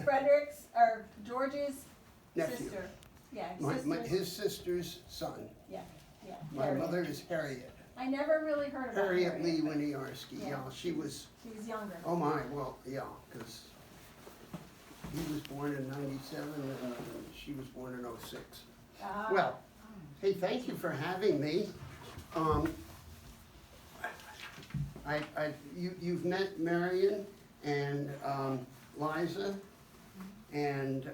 Frederick's, or George's Nephew. sister. Yeah, His sister's son. Yeah. My Harriet. mother is Harriet. I never really heard about Harriet Lee but Winiarski. Yeah. Yeah, she was. She was younger. Oh my, well, yeah, because he was born in '97 and she was born in '06. Well, hey, thank you for having me. You've met Marion and Liza, and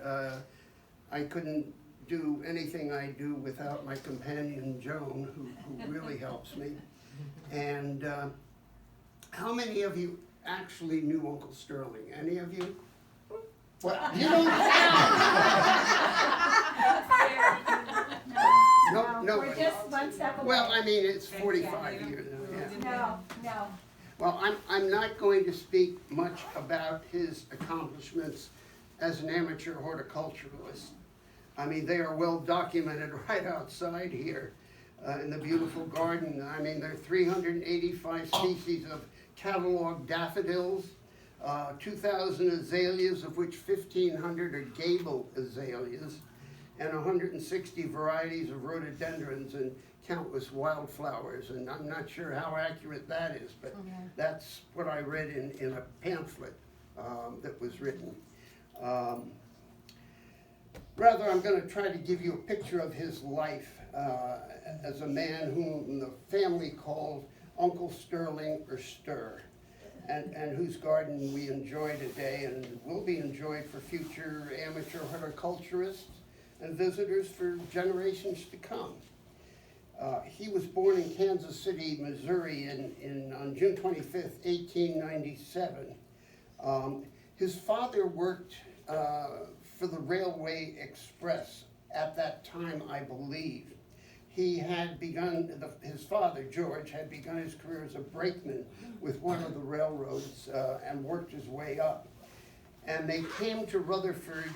I couldn't do anything I do without my companion Joan, who really helps me. And how many of you actually knew Uncle Sterling? Any of you? Well, you don't No, we're just one step away. Well, I mean, it's 45 years now. Yeah. No. Well, I'm not going to speak much about his accomplishments as an amateur horticulturalist. I mean, they are well documented right outside here in the beautiful garden. I mean, there are 385 species of catalog daffodils, 2,000 azaleas, of which 1,500 are gable azaleas, and 160 varieties of rhododendrons and countless wildflowers. And I'm not sure how accurate that is, but that's what I read in a pamphlet that was written. Rather, I'm going to try to give you a picture of his life as a man whom the family called Uncle Sterling or Stir, and whose garden we enjoy today and will be enjoyed for future amateur horticulturists and visitors for generations to come. He was born in Kansas City, Missouri on June 25th, 1897. His father worked for the Railway Express at that time, I believe. He had begun, his father, George, had begun his career as a brakeman with one of the railroads and worked his way up. And they came to Rutherford,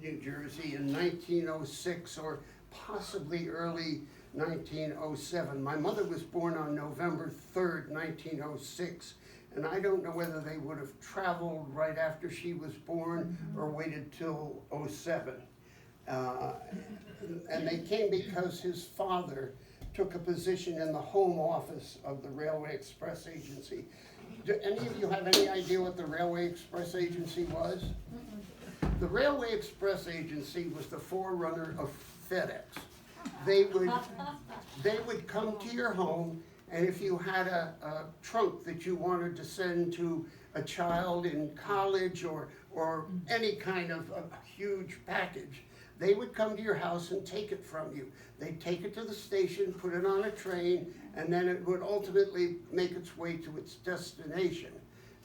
New Jersey in 1906 or possibly early 1907. My mother was born on November 3rd, 1906. And I don't know whether they would have traveled right after she was born or waited till '07. And they came because his father took a position in the home office of the Railway Express Agency. Do any of you have any idea what the Railway Express Agency was? The Railway Express Agency was the forerunner of FedEx. They would come to your home, and if you had a trunk that you wanted to send to a child in college or any kind of a huge package, they would come to your house and take it from you. They'd take it to the station, put it on a train, and then it would ultimately make its way to its destination.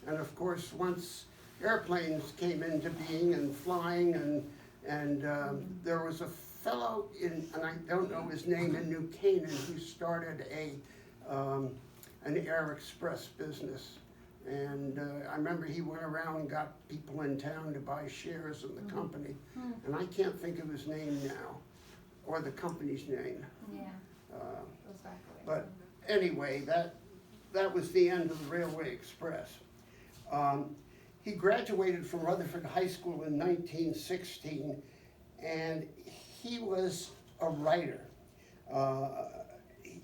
And of course, once airplanes came into being and flying, and there was a fellow and I don't know his name, in New Canaan, who started an air express business. And I remember he went around and got people in town to buy shares in the company. And I can't think of his name now, or the company's name. Yeah. But anyway, that was the end of the Railway Express. He graduated from Rutherford High School in 1916, and he was a writer.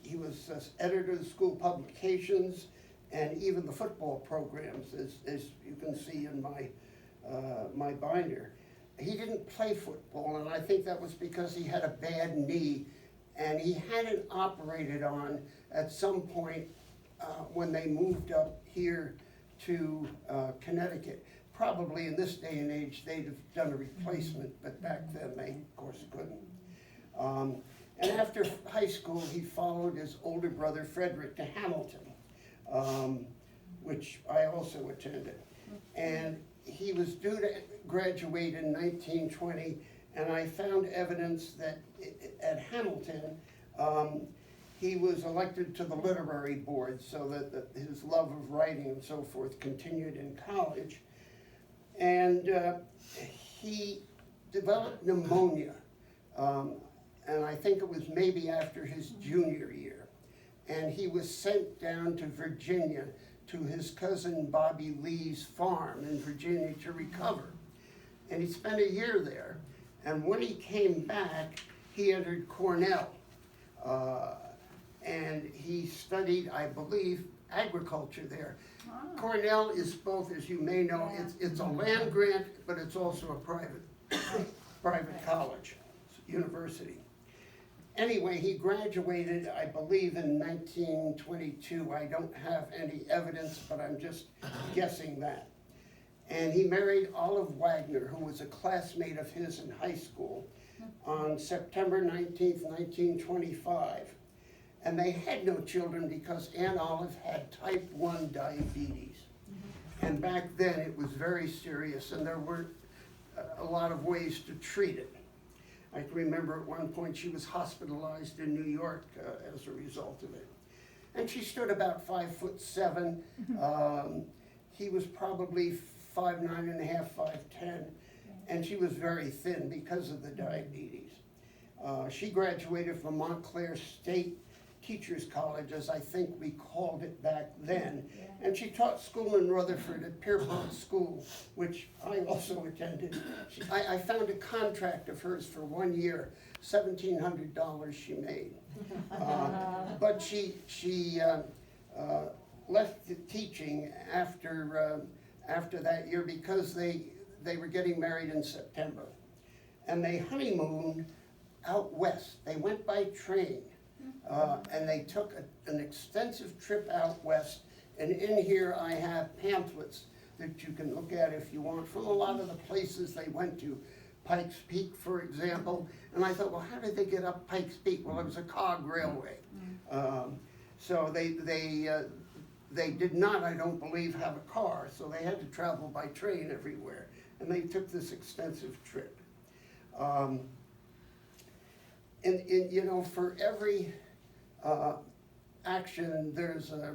He was editor of the school publications and even the football programs, as you can see in my binder. He didn't play football, and I think that was because he had a bad knee, and he had it operated on at some point when they moved up here to Connecticut. Probably in this day and age, they'd have done a replacement, but back then they, of course, couldn't. And after high school, he followed his older brother, Frederick, to Hamilton, which I also attended. And he was due to graduate in 1920, and I found evidence that at Hamilton, he was elected to the literary board, so that his love of writing and so forth continued in college. And he developed pneumonia, and I think it was maybe after his junior year. And he was sent down to Virginia to his cousin Bobby Lee's farm in Virginia to recover. And he spent a year there. And when he came back, he entered Cornell. And he studied, I believe, agriculture there. Cornell is both, as you may know, it's a land grant, but it's also a private college, university. Anyway, he graduated, I believe, in 1922. I don't have any evidence, but I'm just guessing that. And he married Olive Wagner, who was a classmate of his in high school, on September 19th, 1925. And they had no children because Aunt Olive had type 1 diabetes. And back then it was very serious, and there weren't a lot of ways to treat it. I can remember at one point she was hospitalized in New York as a result of it. And she stood about 5'7". He was probably 5'9½", 5'10", and she was very thin because of the diabetes. She graduated from Montclair State Teachers College, as I think we called it back then. And she taught school in Rutherford at Pierpont School, which I also attended. I found a contract of hers for 1 year, $1,700 she made. But she left the teaching after that year because they were getting married in September. And they honeymooned out west. They went by train. And they took an extensive trip out west, and in here I have pamphlets that you can look at if you want from a lot of the places they went to. Pikes Peak, for example, and I thought, well, how did they get up Pikes Peak? Well, it was a cog railway. So they did not, I don't believe, have a car, so they had to travel by train everywhere, and they took this extensive trip. And you know, for every action, there's a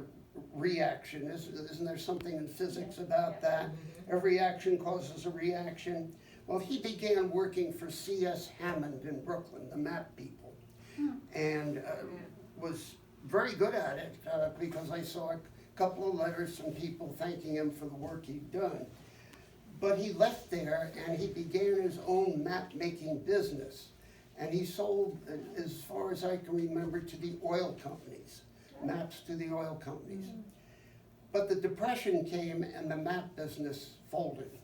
reaction. Isn't there something in physics about that? Every action causes a reaction. Well, he began working for C.S. Hammond in Brooklyn, the map people, and was very good at it because I saw a couple of letters from people thanking him for the work he'd done. But he left there and he began his own map-making business. And he sold, as far as I can remember, to the oil companies, maps to the oil companies. But the Depression came and the map business folded.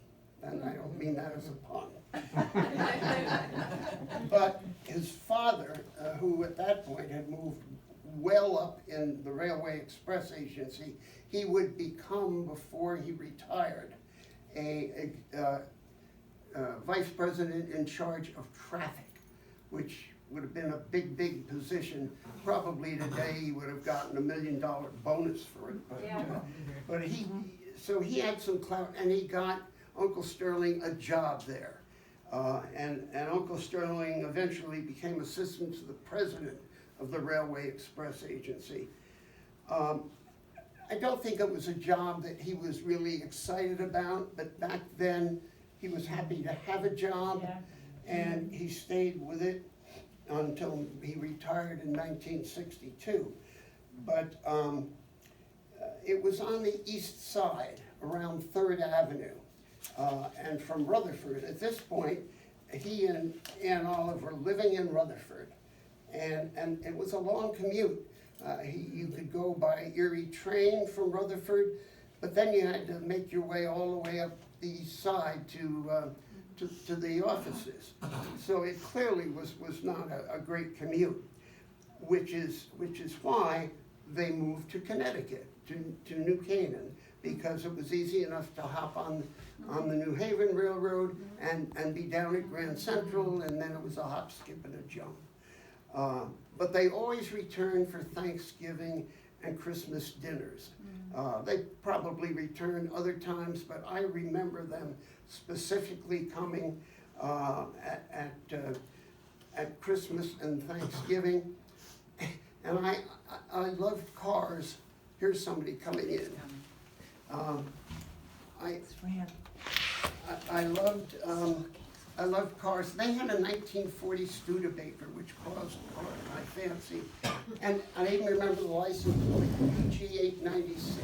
And I don't mean that as a pun. But his father, who at that point had moved well up in the Railway Express Agency, he would become, before he retired, a vice president in charge of traffic, which would have been a big, big position. Probably today he would have gotten $1 million bonus for it. But so he had some clout, and he got Uncle Sterling a job there. And Uncle Sterling eventually became assistant to the president of the Railway Express Agency. I don't think it was a job that he was really excited about, but back then he was happy to have a job. And he stayed with it until he retired in 1962. But it was on the east side, around 3rd Avenue, and from Rutherford. At this point, he and Aunt Olive were living in Rutherford, and it was a long commute. You could go by Erie train from Rutherford, but then you had to make your way all the way up the east side to the offices. So it clearly was not a great commute, which is why they moved to Connecticut, to New Canaan, because it was easy enough to hop on the New Haven Railroad and be down at Grand Central, and then it was a hop, skip, and a jump. But they always returned for Thanksgiving and Christmas dinners. They probably returned other times, but I remember them specifically coming at Christmas and Thanksgiving. And I loved cars. Here's somebody coming in. I loved I loved cars. They had a 1940 Studebaker, which caused my fancy. And I even remember the license plate, G896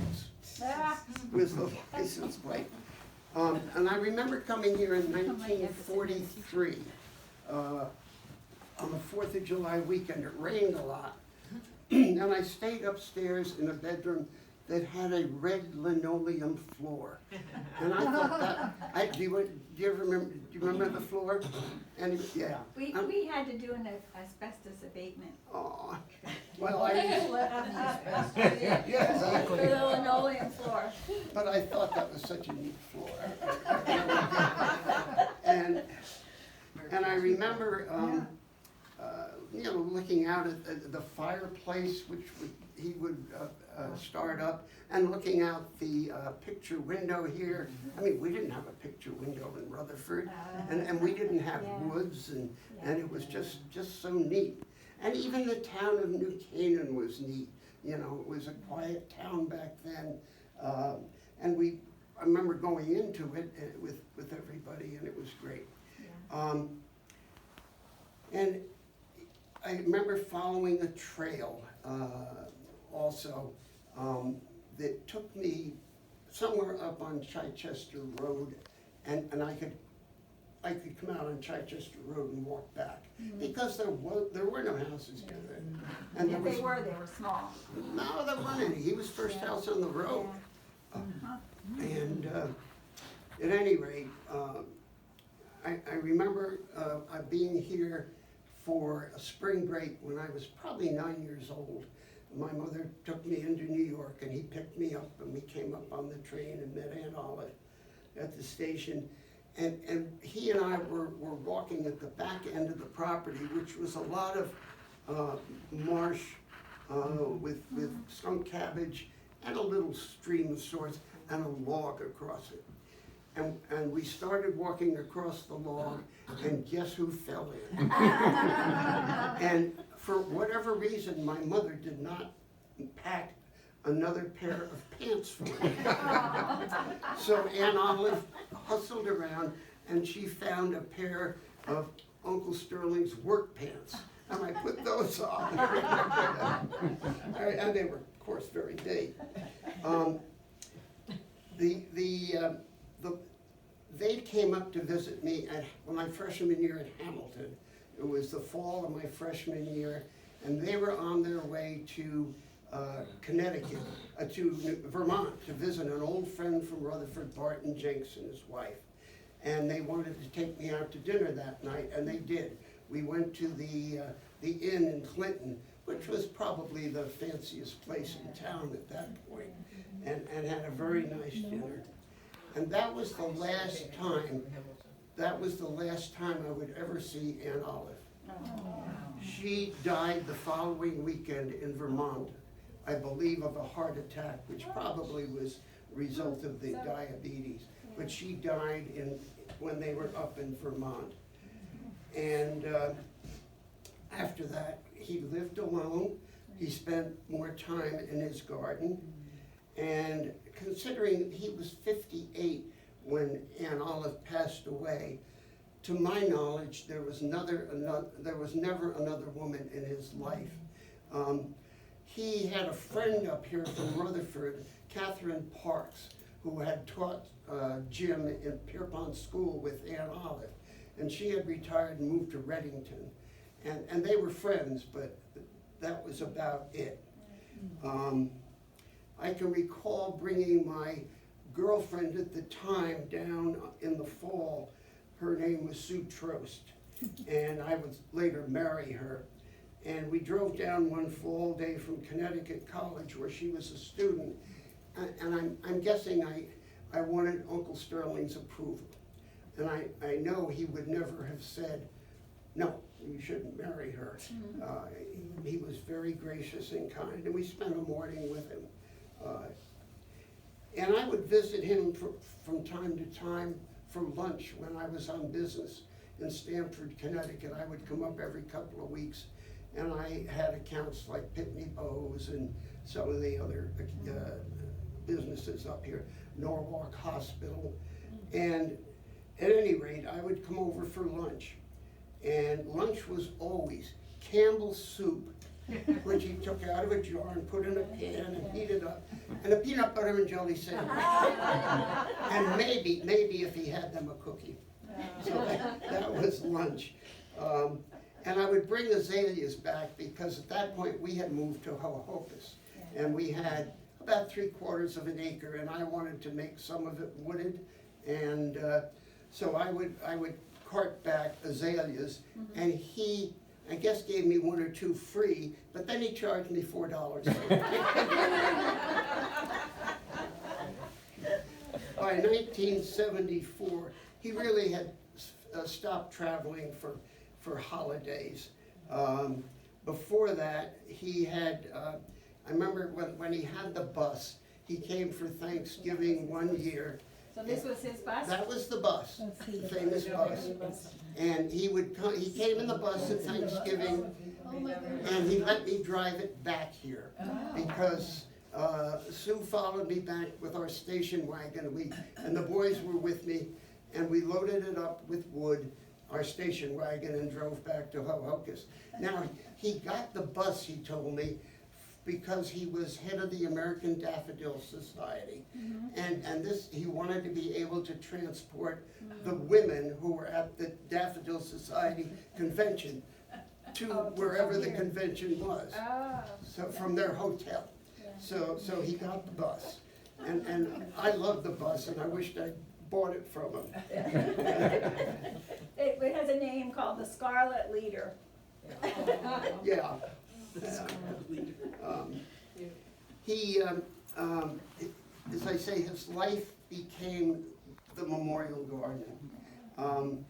was the license plate. And I remember coming here in 1943, on the 4th of July weekend. It rained a lot. And I stayed upstairs in a bedroom that had a red linoleum floor. And I thought that, do you remember the floor? And yeah. We had to do an asbestos abatement. Oh, well, Yeah, exactly. the linoleum floor. But I thought that was such a neat floor. And I remember, looking out at the fireplace, which he would start up, and looking out the picture window here. I mean, we didn't have a picture window in Rutherford, and we didn't have woods, and it was just so neat. And even the town of New Canaan was neat. You know, it was a quiet town back then, and I remember going into it with everybody, and it was great. And I remember following a trail also that took me somewhere up on Chichester Road, and I could come out on Chichester Road and walk back, because there were no houses here then. And If they were small. No, there weren't any. He was first house on the road. And at any rate, I remember being here for a spring break when I was probably 9 years old. My mother took me into New York, and he picked me up, and we came up on the train and met Aunt Olive at the station. And he and I were walking at the back end of the property, which was a lot of marsh with skunk cabbage and a little stream of sorts and a log across it. And we started walking across the log, and guess who fell in? And for whatever reason, my mother did not pack another pair of pants for me. So Aunt Olive hustled around, and she found a pair of Uncle Sterling's work pants, and I put those on. And they were, of course, very big. They came up to visit me at my freshman year at Hamilton. It was the fall of my freshman year, and they were on their way to Connecticut, to Vermont, to visit an old friend from Rutherford, Barton Jenks, and his wife. And they wanted to take me out to dinner that night, and they did. We went to the inn in Clinton, which was probably the fanciest place in town at that point, and had a very nice dinner. And that was the last time I would ever see Aunt Olive. She died the following weekend in Vermont, I believe of a heart attack, which probably was a result of the diabetes. But she died when they were up in Vermont. And after that, he lived alone. He spent more time in his garden. And considering he was 58 when Aunt Olive passed away, to my knowledge, there was never another woman in his life. He had a friend up here from Rutherford, Catherine Parks, who had taught gym in Pierpont School with Aunt Olive, and she had retired and moved to Reddington, and they were friends, but that was about it. I can recall bringing my girlfriend at the time down in the fall. Her name was Sue Trost, and I would later marry her. And we drove down one fall day from Connecticut College, where she was a student, and I'm guessing I wanted Uncle Sterling's approval. And I know he would never have said, no, you shouldn't marry her. He was very gracious and kind, and we spent a morning with him. And I would visit him from time to time for lunch when I was on business in Stamford, Connecticut. I would come up every couple of weeks, and I had accounts like Pitney Bowes and some of the other businesses up here, Norwalk Hospital. And At any rate, I would come over for lunch, and lunch was always Campbell's soup, which he took out of a jar and put in a pan and heated up, and a peanut butter and jelly sandwich. And maybe if he had them, a cookie. So that was lunch. And I would bring azaleas back because at that point we had moved to Hohokus, and we had about 3/4 of an acre, and I wanted to make some of it wooded, and so I would cart back azaleas, and he, I guess, gave me 1 or 2 free, but then he charged me $4. By 1974, he really had stopped traveling for holidays. Before that, he had, I remember when he had the bus, he came for Thanksgiving one year. So this was his bus? That was the bus, the famous bus. And he would come, he came in the bus at Thanksgiving, and he let me drive it back here. Because Sue followed me back with our station wagon, and the boys were with me, and we loaded it up with wood, our station wagon, and drove back to Hohokus. Now, he got the bus, he told me, because he was head of the American Daffodil Society. And this, he wanted to be able to transport the women who were at the Daffodil Society convention to wherever the convention was. So from their hotel. So he got the bus. And I loved the bus, and I wished I'd bought it from him. It has a name called the Scarlet Leader. Yeah. He, as I say, his life became the memorial garden.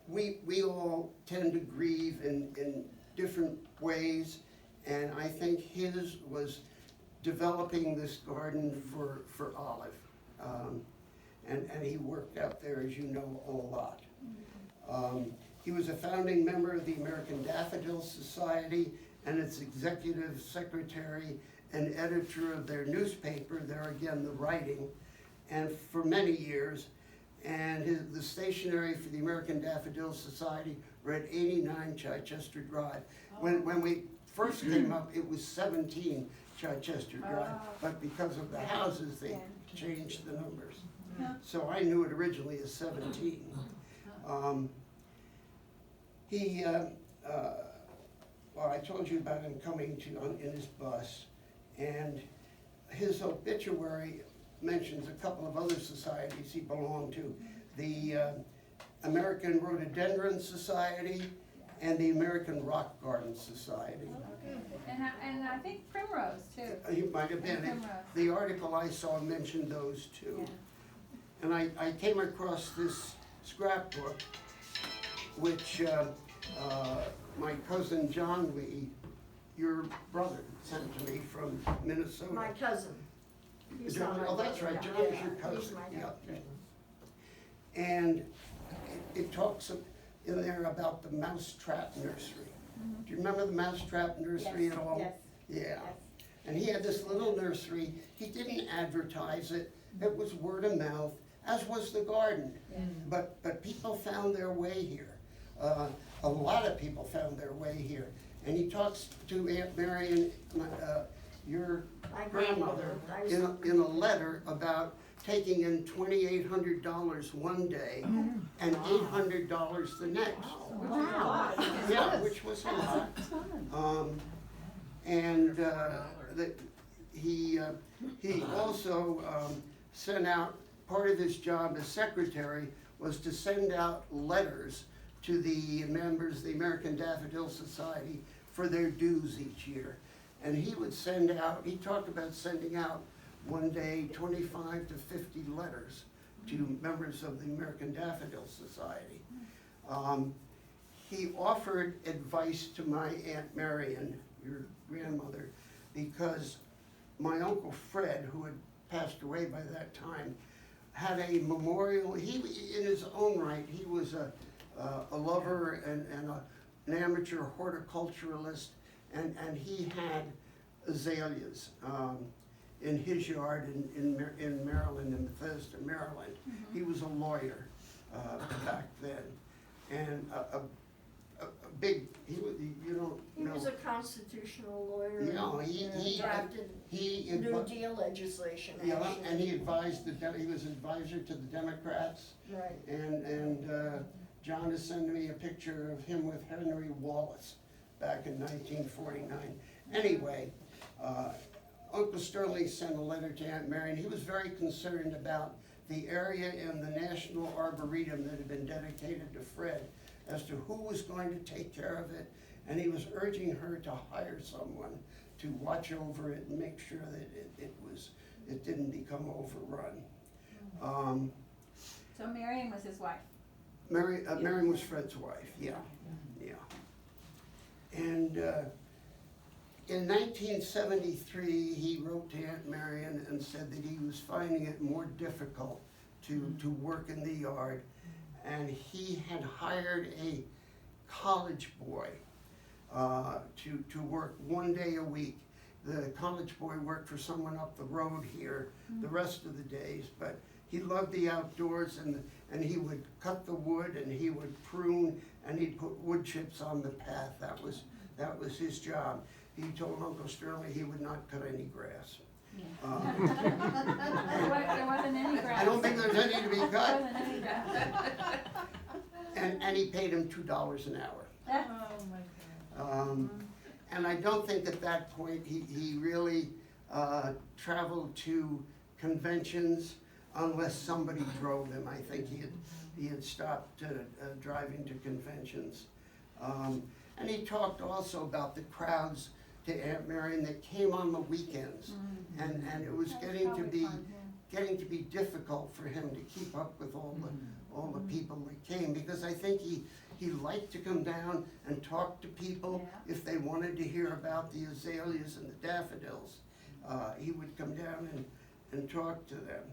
We all tend to grieve in different ways, and I think his was developing this garden for Olive. And he worked out there, as you know, a lot. He was a founding member of the American Daffodil Society and its executive secretary and editor of their newspaper, there again, the writing, and for many years. And the stationery for the American Daffodil Society read 89 Chichester Drive. When we first came up, it was 17 Chichester Drive, but because of the houses, they changed the numbers. So I knew it originally as 17. Well, I told you about him coming in his bus, and his obituary mentions a couple of other societies he belonged to. The American Rhododendron Society and the American Rock Garden Society. And I think Primrose, too. He might have been. Primrose. The article I saw mentioned those two. Yeah. And I came across this scrapbook, which my cousin John Lee, your brother, sent to me from Minnesota. My cousin. He's not my Oh, that's right, brother. John is Yeah, your he's cousin. my Yeah. cousin. And it talks in there about the Mousetrap Nursery. Do you remember the Mousetrap Nursery at all? Yes. Yeah. And he had this little nursery. He didn't advertise it. It was word of mouth, as was the garden. But people found their way here. A lot of people found their way here. And he talks to Aunt Marion, your My grandmother, grandmother. in a letter about taking in $2,800 one day and $800 the next. Wow. Yeah, which was a lot. And he also sent out, part of his job as secretary was to send out letters to the members of the American Daffodil Society for their dues each year. And he would send out, he talked about sending out one day 25 to 50 letters to members of the American Daffodil Society. He offered advice to my Aunt Marion, your grandmother, because my Uncle Fred, who had passed away by that time, had a memorial. He, in his own right, he was a lover and an amateur horticulturalist, and he had azaleas in his yard in Maryland, in Bethesda, Maryland. He was a lawyer. back then. And a big, you don't He know. was a constitutional lawyer. You know, he Drafted New Deal legislation, yeah, actually. and he advised he was advisor to the Democrats. Right. And John is sending me a picture of him with Henry Wallace back in 1949. Anyway, Uncle Sterling sent a letter to Aunt Marion. He was very concerned about the area in the National Arboretum that had been dedicated to Fred, as to who was going to take care of it, and he was urging her to hire someone to watch over it and make sure that it didn't become overrun. So Marion was his wife. Marion was Fred's wife, yeah. And in 1973, he wrote to Aunt Marion and said that he was finding it more difficult to work in the yard, and he had hired a college boy to work 1 day a week. The college boy worked for someone up the road here the rest of the days, but he loved the outdoors, and he would cut the wood, and he would prune, and he'd put wood chips on the path. That was his job. He told Uncle Sterling he would not cut any grass. There wasn't any grass. I don't think there's any to be There cut. wasn't any grass. And he paid him $2 an hour. Oh, my God. And I don't think at that point he really traveled to conventions unless somebody drove him. I think he had stopped driving to conventions. And he talked also about the crowds to Aunt Marion that came on the weekends. And it was getting to be difficult for him to keep up with all the people that came, because I think he liked to come down and talk to people if they wanted to hear about the azaleas and the daffodils. He would come down and talk to them.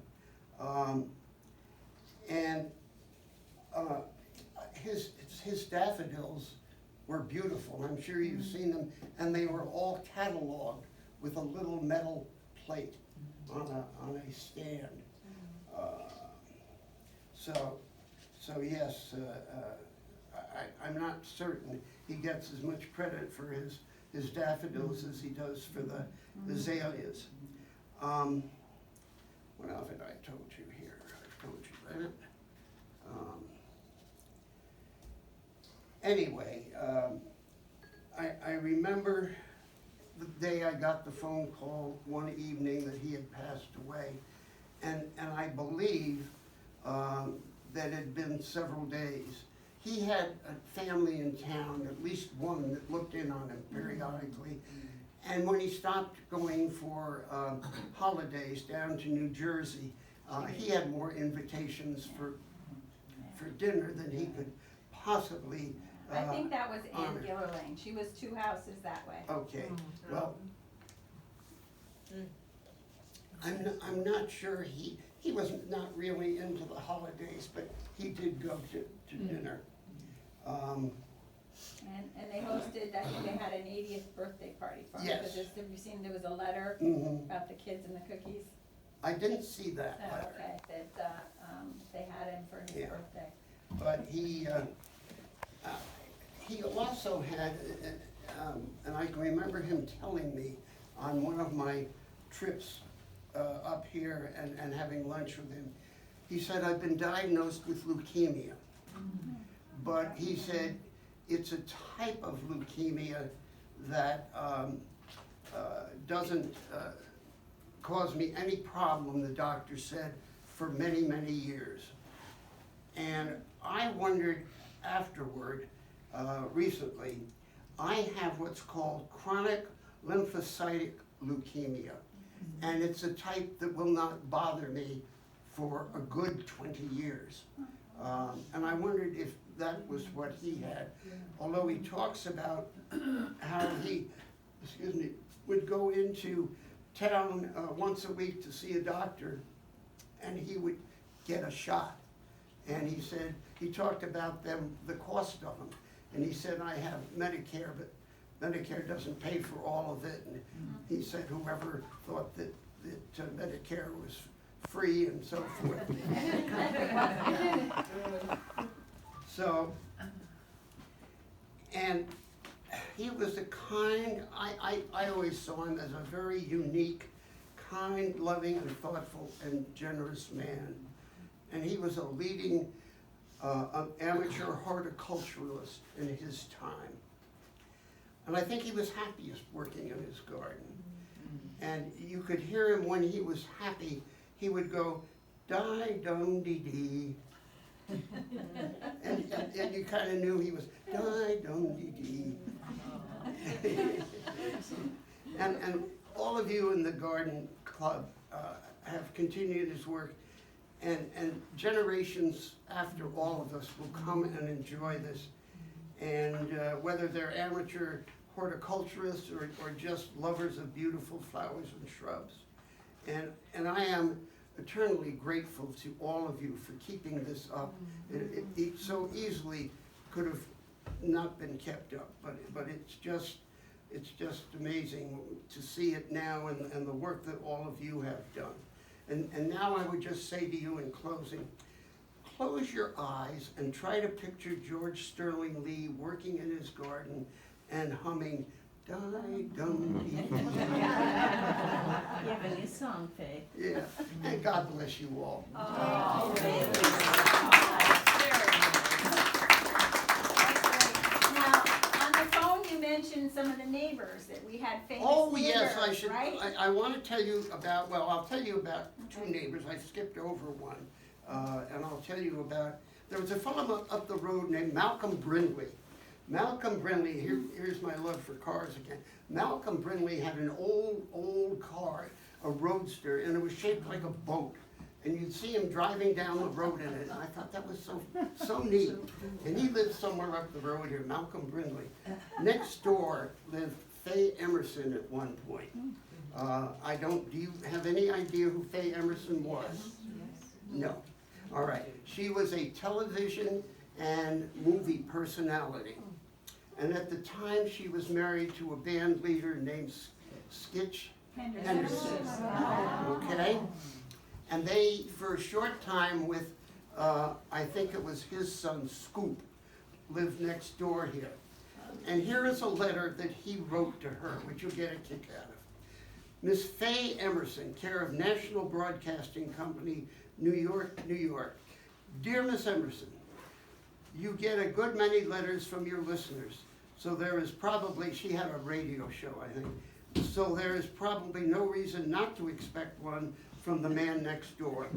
His daffodils were beautiful. I'm sure you've seen them, and they were all cataloged with a little metal plate on a stand. So yes, I'm not certain he gets as much credit for his daffodils as he does for the azaleas. What else had I told you here? I told you that. Anyway, I remember the day I got the phone call one evening that he had passed away, and I believe that it had been several days. He had a family in town, at least one that looked in on him periodically, and when he stopped going for holidays down to New Jersey, he had more invitations for dinner than he could possibly I think that was Ann honor. Gillerlane. She was 2 houses that way. Okay, well, I'm not sure, he was not really into the holidays, but he did go to dinner. And they hosted, I think they had an 80th birthday party for him. Yes. Because have you seen, there was a letter about the kids and the cookies? I didn't see that Oh, letter. okay, that they had him for his Yeah. birthday. But he also had, and I can remember him telling me on one of my trips up here and having lunch with him, he said, I've been diagnosed with leukemia. But he said, it's a type of leukemia that doesn't cause me any problem, the doctor said, for many, many years. And I wondered afterward, recently, I have what's called chronic lymphocytic leukemia. And it's a type that will not bother me for a good 20 years. And I wondered if that was what he had. Although he talks about how he, would go into town once a week to see a doctor, and he would get a shot. And he said, he talked about them, the cost of them. And he said, I have Medicare, but Medicare doesn't pay for all of it. And he said, whoever thought that Medicare was free and so forth. So, and he was a kind, I always saw him as a very unique, kind, loving, and thoughtful, and generous man. And he was a leading amateur horticulturalist in his time. And I think he was happiest working in his garden. And you could hear him when he was happy, he would go, die-dum-dee-dee. and you kind of knew he was die-dum-dee-dee. and all of you in the garden club have continued his work, and generations after all of us will come and enjoy this. And whether they're amateur horticulturists or just lovers of beautiful flowers and shrubs. And I am eternally grateful to all of you for keeping this up. It so easily could have not been kept up, but it's just amazing to see it now and the work that all of you have done. And now I would just say to you in closing, close your eyes and try to picture George Sterling Lee working in his garden and humming, die-dum-dee-dee. You have a new song, Faye. Yeah, and God bless you all. Oh, really? Now, on the phone, you mentioned some of the neighbors, that we had famous Oh, neighbors, yes, I should, right? I want to tell you about, well, I'll tell you about two neighbors. I skipped over one. And I'll tell you about, there was a fellow up the road named Malcolm Brindley. Malcolm Brindley, here's my love for cars again. Malcolm Brindley had an old car, a roadster, and it was shaped like a boat. And you'd see him driving down the road in it, and I thought that was so neat. And he lived somewhere up the road here, Malcolm Brindley. Next door lived Faye Emerson at one point. Do you have any idea who Faye Emerson was? No. All right. She was a television and movie personality. And at the time, she was married to a band leader named Skitch Henderson. Okay? And they, for a short time with, I think it was his son, Scoop, lived next door here. And here is a letter that he wrote to her, which you'll get a kick out of. Miss Faye Emerson, care of National Broadcasting Company, New York, New York. Dear Miss Emerson, you get a good many letters from your listeners, so there is probably, she had a radio show, I think, so there is probably no reason not to expect one from the man next door.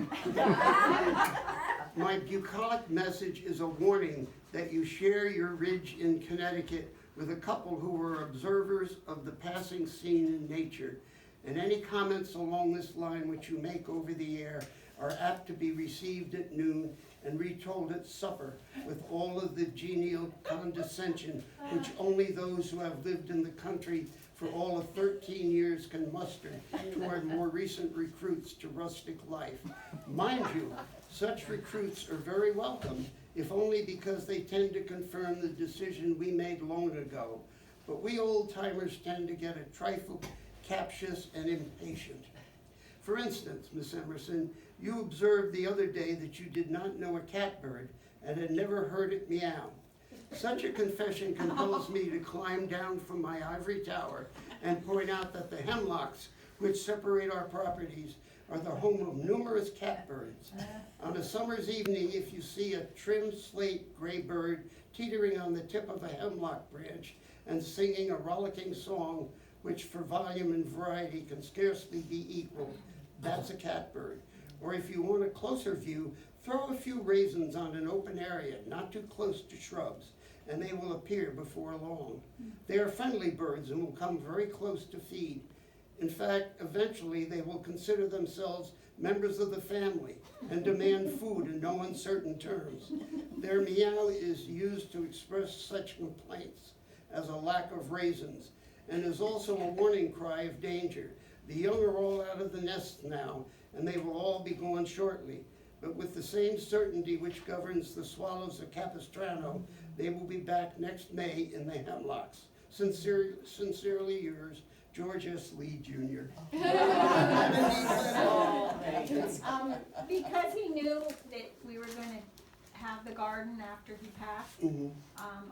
My bucolic message is a warning that you share your ridge in Connecticut with a couple who were observers of the passing scene in nature, and any comments along this line which you make over the air are apt to be received at noon and retold at supper with all of the genial condescension which only those who have lived in the country for all of 13 years can muster toward more recent recruits to rustic life. Mind you, such recruits are very welcome, if only because they tend to confirm the decision we made long ago. But we old-timers tend to get a trifle captious and impatient. For instance, Miss Emerson, you observed the other day that you did not know a catbird and had never heard it meow. Such a confession compels me to climb down from my ivory tower and point out that the hemlocks which separate our properties are the home of numerous catbirds. On a summer's evening, if you see a trim slate gray bird teetering on the tip of a hemlock branch and singing a rollicking song which for volume and variety can scarcely be equaled, that's a catbird. Or if you want a closer view, throw a few raisins on an open area, not too close to shrubs, and they will appear before long. They are friendly birds and will come very close to feed. In fact, eventually they will consider themselves members of the family and demand food in no uncertain terms. Their meow is used to express such complaints as a lack of raisins, and is also a warning cry of danger. The young are all out of the nest now, and they will all be gone shortly. But with the same certainty which governs the swallows of Capistrano, they will be back next May in the hemlocks. Sincerely yours, George S. Lee, Jr. Because he knew that we were going to have the garden after he passed. Mhm.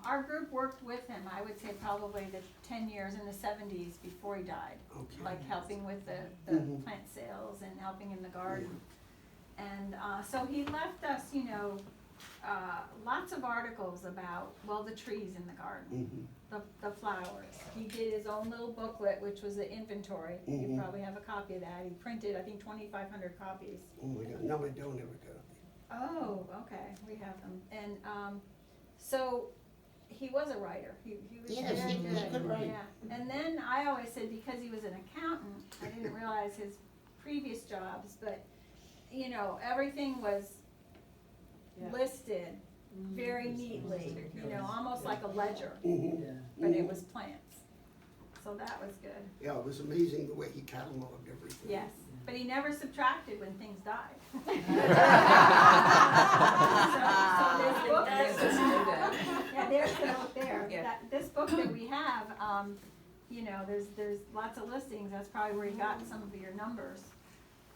Our group worked with him, I would say probably the 10 years in the 70s before he died. Okay. Like helping with the Mhm. plant sales and helping in the garden. And so he left us, you know, lots of articles about, well, the trees in the garden, the flowers. He did his own little booklet, which was an inventory. You Mhm. probably have a copy of that. He printed, I think, 2,500 copies. Oh my God, no, I don't have a copy. Oh, okay, we have them. And so he was a writer. He was Yes, very he good. could write. Yeah. And then I always said because he was an accountant, I didn't realize his previous jobs, but you know, everything was listed very neatly, you know, almost like a ledger, but it was plants. So that was good. Yeah, it was amazing the way he cataloged everything. Yes, but he never subtracted when things died. So this book, yeah, there's the note there. This book that we have, you know, there's lots of listings. That's probably where he got some of your numbers.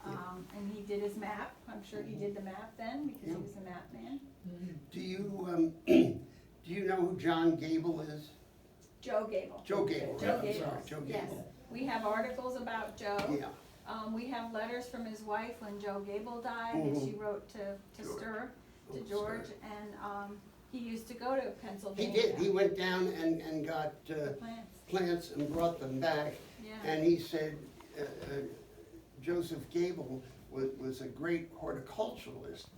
And he did his map. I'm sure he did the map then because he was a map man. Do you know who John Gable is? Joe Gable. Joe Gable. Joe yeah, Gable. Sorry, Joe Yes. Gable. We have articles about Joe. Yeah. We have letters from his wife when Joe Gable died, and she wrote to George. Stir, to Oh, George, Stir. and he used to go to He Pennsylvania. did. He went down and got The plants. plants and brought them back. Yeah. And he said Joseph Gable was a great horticulturalist,